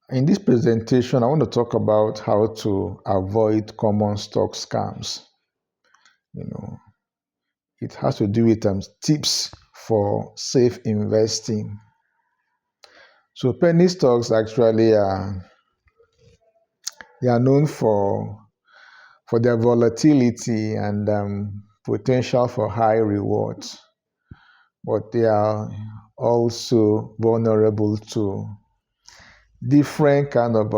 In this presentation, I want to talk about how to avoid common stock scams. It has to do with tips for safe investing. So penny stocks actually they are known for their volatility and potential for high rewards, but they are also vulnerable to different kind of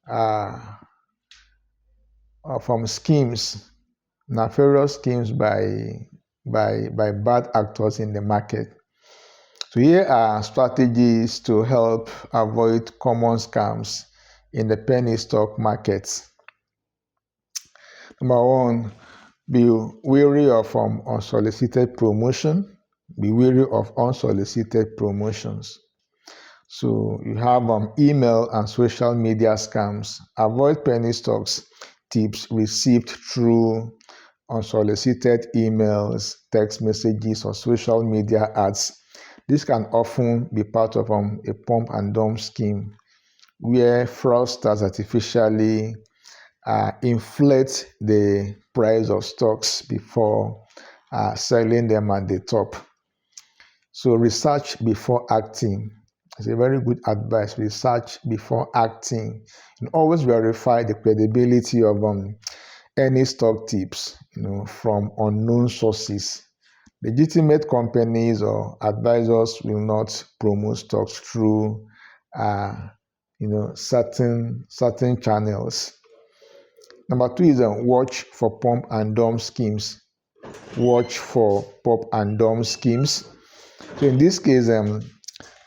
uh, from schemes, nefarious schemes by bad actors in the market. So here are strategies to help avoid common scams in the penny stock markets. Number one, be wary of unsolicited promotion. Be wary of unsolicited promotions. So you have email and social media scams. Avoid penny stocks tips received through unsolicited emails, text messages, or social media ads. This can often be part of a pump and dump scheme where fraudsters artificially inflate the price of stocks before selling them at the top. So research before acting. It's a very good advice. Research before acting. And always verify the credibility of any stock tips, from unknown sources. Legitimate companies or advisors will not promote stocks through, certain channels. Number two is watch for pump and dump schemes. Watch for pump and dump schemes. So in this case,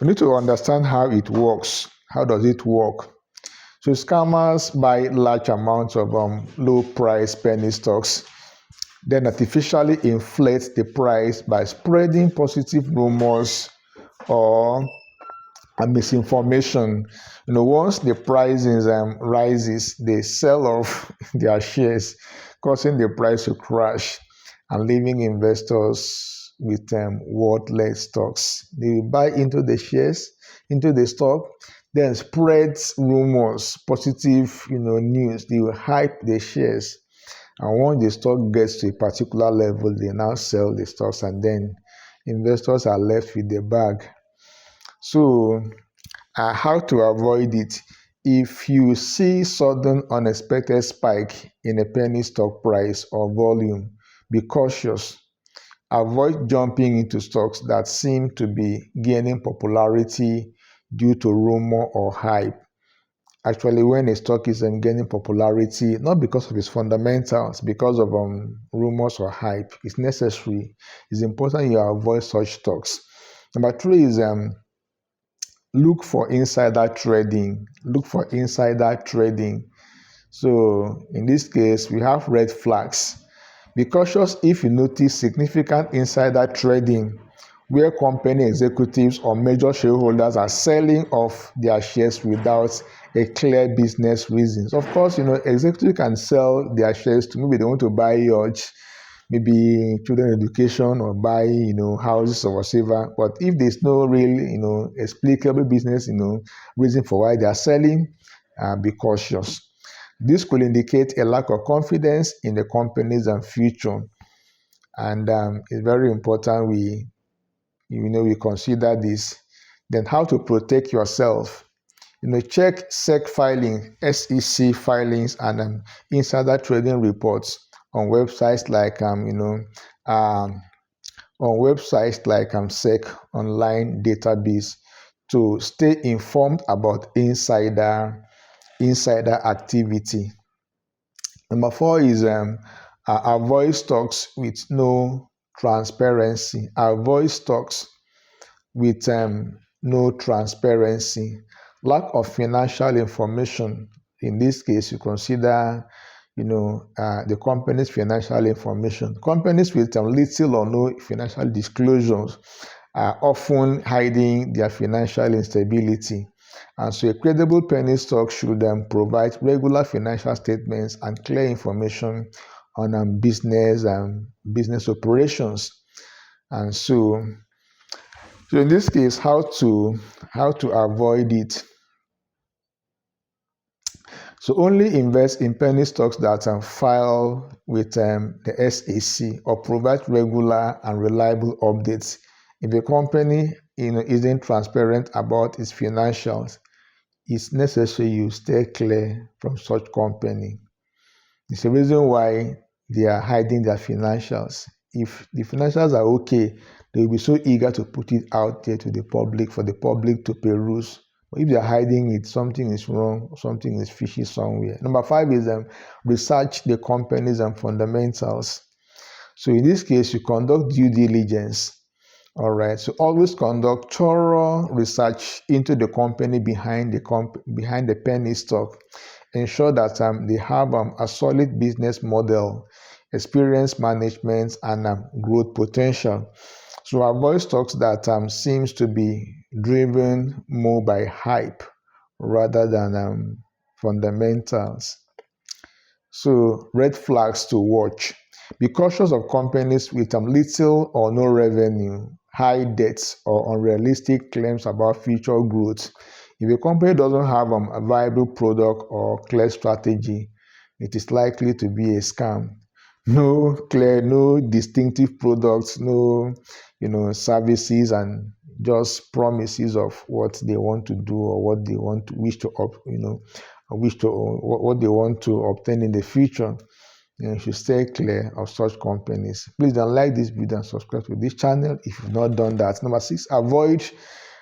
we need to understand how it works. How does it work? So scammers buy large amounts of low-price penny stocks, then artificially inflate the price by spreading positive rumors or misinformation. Once the prices rises, they sell off their shares, causing the price to crash and leaving investors with worthless stocks. They will buy into the shares, into the stock, then spread rumors, positive news. They will hype the shares, and once the stock gets to a particular level, they now sell the stocks, and then investors are left with the bag. So how to avoid it? If you see sudden unexpected spike in a penny stock price or volume, be cautious. Avoid jumping into stocks that seem to be gaining popularity due to rumor or hype. Actually, when a stock is gaining popularity, not because of its fundamentals, because of rumors or hype, it's necessary. It's important you avoid such stocks. Number three is look for insider trading. Look for insider trading. So in this case, we have red flags. Be cautious if you notice significant insider trading where company executives or major shareholders are selling off their shares without a clear business reasons. Of course, executives can sell their shares to maybe they want to buy yachts, maybe children education, or buy, houses or whatever. But if there's no real, explicable business, reason for why they are selling, be cautious. This could indicate a lack of confidence in the company's future, and it's very important we consider this. Then how to protect yourself? Check SEC filings, and insider trading reports on websites like SEC online database to stay informed about insider activity. Number four is avoid stocks with no transparency. Avoid stocks with no transparency. Lack of financial information. In this case, you consider the company's financial information. Companies with little or no financial disclosures are often hiding their financial instability. And so a credible penny stock should provide regular financial statements and clear information on business operations. And so So in this case, how to avoid it? So only invest in penny stocks that file with the SEC or provide regular and reliable updates. If a company isn't transparent about its financials, it's necessary you stay clear from such company. It's a reason why they are hiding their financials. If the financials are okay, they will be so eager to put it out there to the public for the public to peruse. But if they are hiding it, something is wrong, something is fishy somewhere. Number 5 is research the companies and fundamentals. So in this case, you conduct due diligence. All right. So always conduct thorough research into the company behind the penny stock. Ensure that they have a solid business model, experience management, and growth potential. So avoid stocks that seems to be driven more by hype rather than fundamentals. So red flags to watch. Be cautious of companies with little or no revenue, high debts, or unrealistic claims about future growth. If a company doesn't have a viable product or clear strategy, it is likely to be a scam. No distinctive products, no, services, and just promises of what they want to do or what they want to what they want to obtain in the future. You should stay clear of such companies. Please don't like this video and subscribe to this channel if you've not done that. Number 6, avoid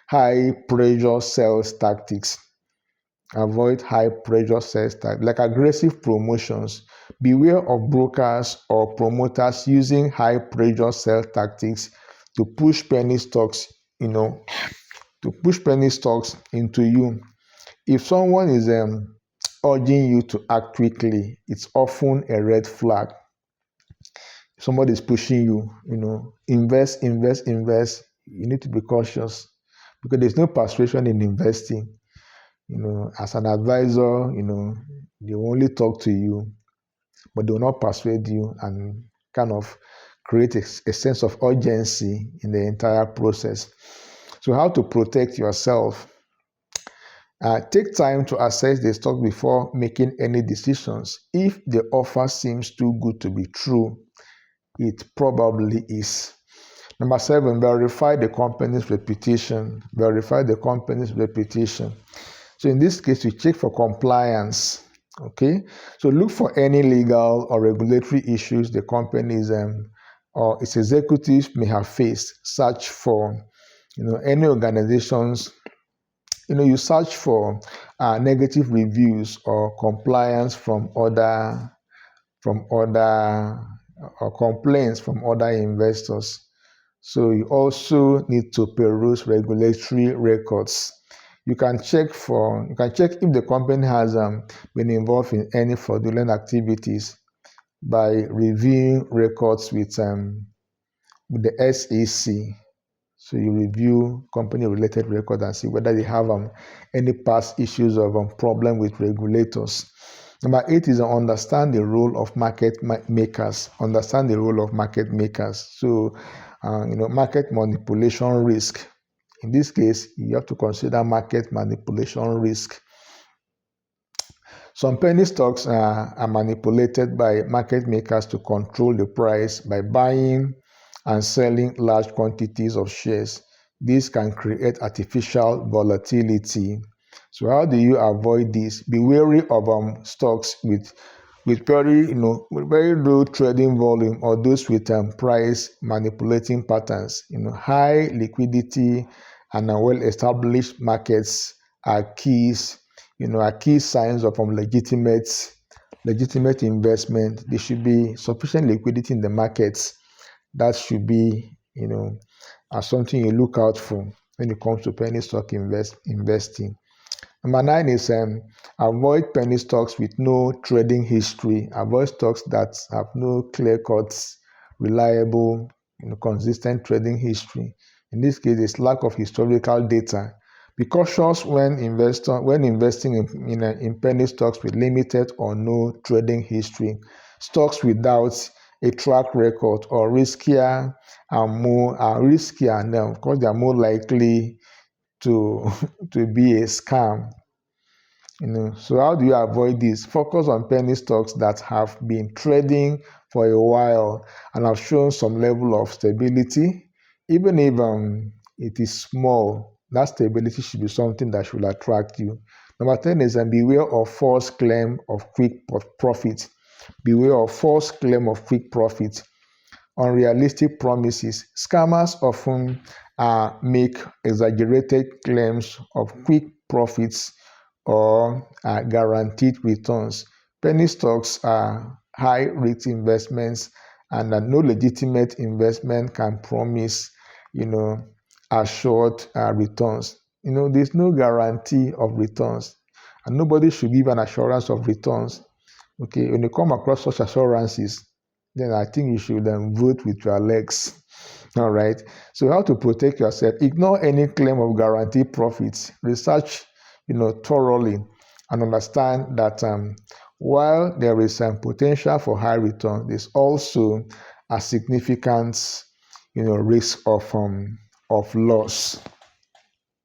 high pressure sales tactics. Avoid high pressure sales tactics like aggressive promotions. Beware of brokers or promoters using high pressure sales tactics to push penny stocks, into you. If someone is urging you to act quickly, it's often a red flag. If somebody is pushing you, invest. You need to be cautious because there's no persuasion in investing. As an advisor, they will only talk to you, but they will not persuade you and kind of create a sense of urgency in the entire process. So how to protect yourself? Take time to assess the stock before making any decisions. If the offer seems too good to be true, it probably is. Number 7, verify the company's reputation. Verify the company's reputation. So in this case, you check for compliance. Okay, so look for any legal or regulatory issues the companies or its executives may have faced. Search for any organizations. You search for negative reviews or compliance from other or complaints from other investors. So you also need to peruse regulatory records. You can check if the company has been involved in any fraudulent activities by reviewing records with the SEC. So you review company-related records and see whether they have any past issues of problem with regulators. Number 8 is understand the role of market makers. Understand the role of market makers. So, market manipulation risk. In this case, you have to consider market manipulation risk. Some penny stocks are manipulated by market makers to control the price by buying and selling large quantities of shares. This can create artificial volatility. So how do you avoid this? Be wary of stocks with very low trading volume or those with price manipulating patterns. High liquidity and well-established markets are keys. Are key signs of legitimate investment. There should be sufficient liquidity in the markets. That should be, something you look out for when it comes to penny stock investing. Number 9 is avoid penny stocks with no trading history. Avoid stocks that have no clear-cut, reliable, consistent trading history. In this case, it's lack of historical data. Be cautious when investing in penny stocks with limited or no trading history. Stocks without a track record, or riskier now because they are more likely to to be a scam. So how do you avoid this? Focus on penny stocks that have been trading for a while and have shown some level of stability. Even if it is small, that stability should be something that should attract you. Number 10 is beware of false claim of quick profit. Beware of false claim of quick profit. Unrealistic promises. Scammers often make exaggerated claims of quick profits or guaranteed returns. Penny stocks are high-risk investments, and no legitimate investment can promise, assured returns. There's no guarantee of returns, and nobody should give an assurance of returns. Okay, when you come across such assurances, then I think you should vote with your legs. All right. So how to protect yourself? Ignore any claim of guaranteed profits. Research, thoroughly, and understand that while there is potential for high return, there's also a significant, risk of loss.